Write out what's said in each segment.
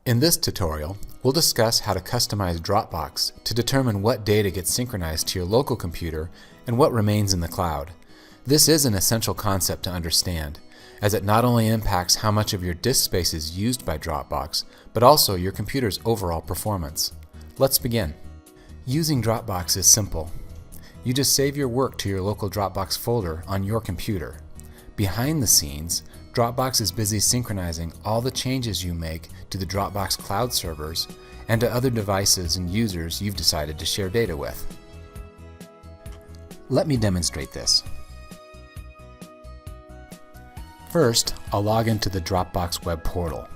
In this tutorial, we'll discuss how to customize Dropbox to determine what data gets synchronized to your local computer and what remains in the cloud. This is an essential concept to understand, as it not only impacts how much of your disk space is used by Dropbox, but also your computer's overall performance. Let's begin. Using Dropbox is simple. You just save your work to your local Dropbox folder on your computer. Behind the scenes, Dropbox is busy synchronizing all the changes you make to the Dropbox cloud servers and to other devices and users you've decided to share data with. Let me demonstrate this. First, I'll log into the Dropbox web portal.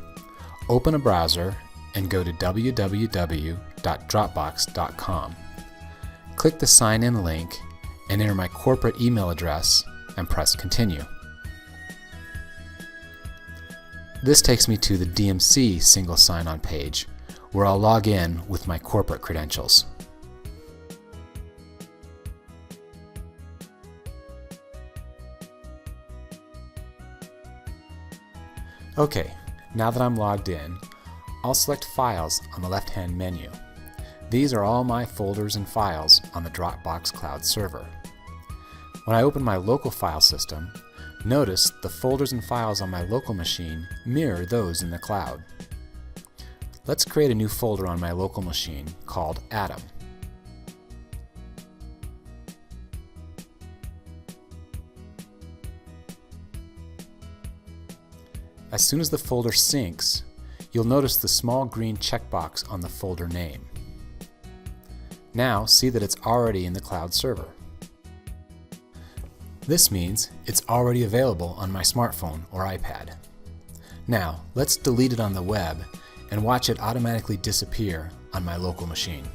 Open a browser and go to www.dropbox.com. Click the Sign In link and enter my corporate email address and press Continue. This takes me to the DMC single sign-on page, where I'll log in with my corporate credentials. Okay, now that I'm logged in, I'll select Files on the left-hand menu. These are all my folders and files on the Dropbox cloud server. When I open my local file system, notice the folders and files on my local machine mirror those in the cloud. Let's create a new folder on my local machine called Atom. As soon as the folder syncs, you'll notice the small green checkbox on the folder name. Now see that it's already in the cloud server. This means it's already available on my smartphone or iPad. Now, let's delete it on the web and watch it automatically disappear on my local machine.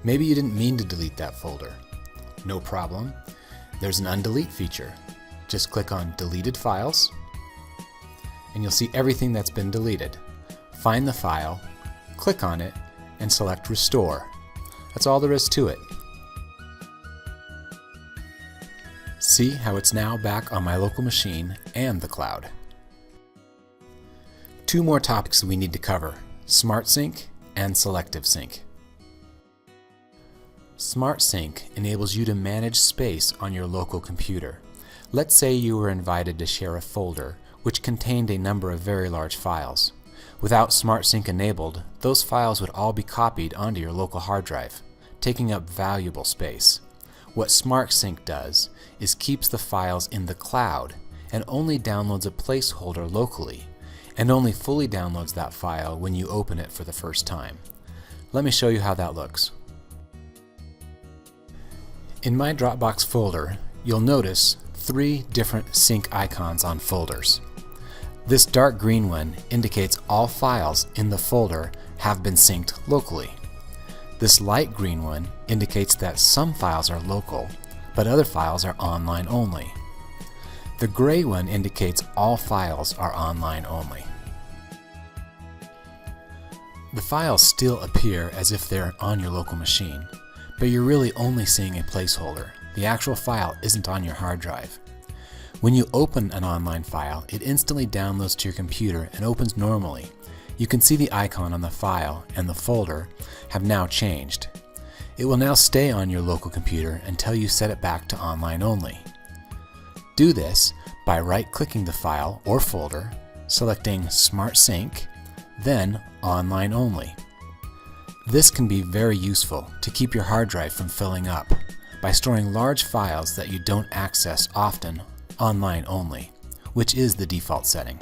Maybe you didn't mean to delete that folder. No problem. There's an undelete feature. Just click on Deleted Files, and you'll see everything that's been deleted. Find the file, click on it, and select Restore. That's all there is to it. See how it's now back on my local machine and the cloud. Two more topics we need to cover: Smart Sync and Selective Sync. Smart Sync enables you to manage space on your local computer. Let's say you were invited to share a folder which contained a number of very large files. Without Smart Sync enabled, those files would all be copied onto your local hard drive, taking up valuable space. What Smart Sync does is keeps the files in the cloud and only downloads a placeholder locally, and only fully downloads that file when you open it for the first time. Let me show you how that looks. In my Dropbox folder, you'll notice 3 different sync icons on folders. This dark green one indicates all files in the folder have been synced locally. This light green one indicates that some files are local, but other files are online only. The gray one indicates all files are online only. The files still appear as if they're on your local machine, but you're really only seeing a placeholder. The actual file isn't on your hard drive. When you open an online file, it instantly downloads to your computer and opens normally. You can see the icon on the file and the folder have now changed. It will now stay on your local computer until you set it back to online only. Do this by right-clicking the file or folder, selecting Smart Sync, then Online Only. This can be very useful to keep your hard drive from filling up by storing large files that you don't access often online only, which is the default setting.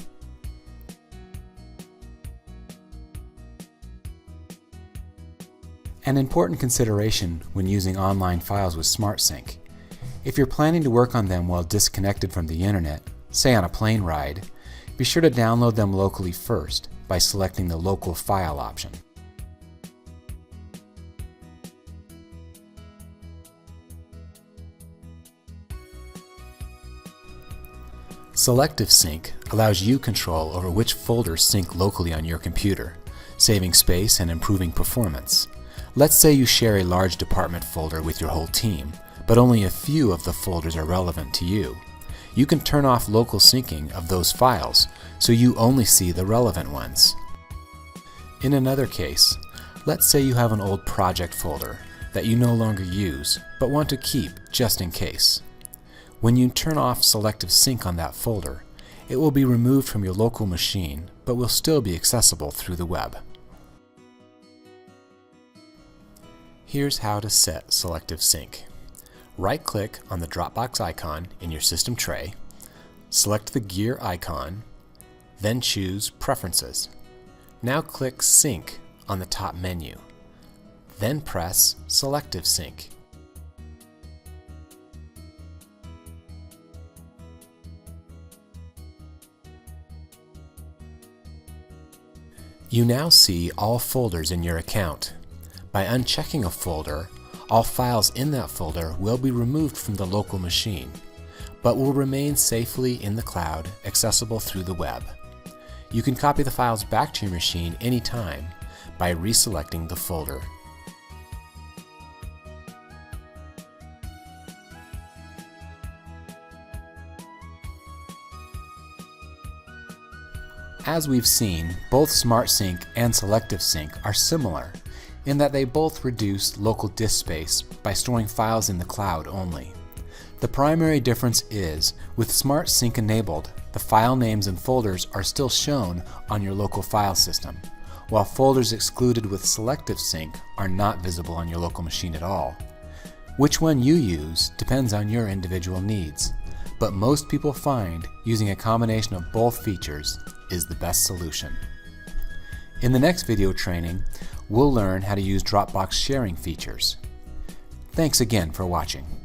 An important consideration when using online files with Smart Sync: if you're planning to work on them while disconnected from the internet, say on a plane ride, be sure to download them locally first by selecting the Local File option. Selective Sync allows you control over which folders sync locally on your computer, saving space and improving performance. Let's say you share a large department folder with your whole team, but only a few of the folders are relevant to you. You can turn off local syncing of those files so you only see the relevant ones. In another case, let's say you have an old project folder that you no longer use but want to keep just in case. When you turn off selective sync on that folder, it will be removed from your local machine but will still be accessible through the web. Here's how to set selective sync. Right-click on the Dropbox icon in your system tray, select the gear icon, then choose Preferences. Now click Sync on the top menu, then press Selective Sync. You now see all folders in your account. By unchecking a folder, all files in that folder will be removed from the local machine, but will remain safely in the cloud, accessible through the web. You can copy the files back to your machine anytime by reselecting the folder. As we've seen, both Smart Sync and Selective Sync are similar in that they both reduce local disk space by storing files in the cloud only. The primary difference is, with Smart Sync enabled, the file names and folders are still shown on your local file system, while folders excluded with Selective Sync are not visible on your local machine at all. Which one you use depends on your individual needs, but most people find using a combination of both features is the best solution. In the next video training, we'll learn how to use Dropbox sharing features. Thanks again for watching.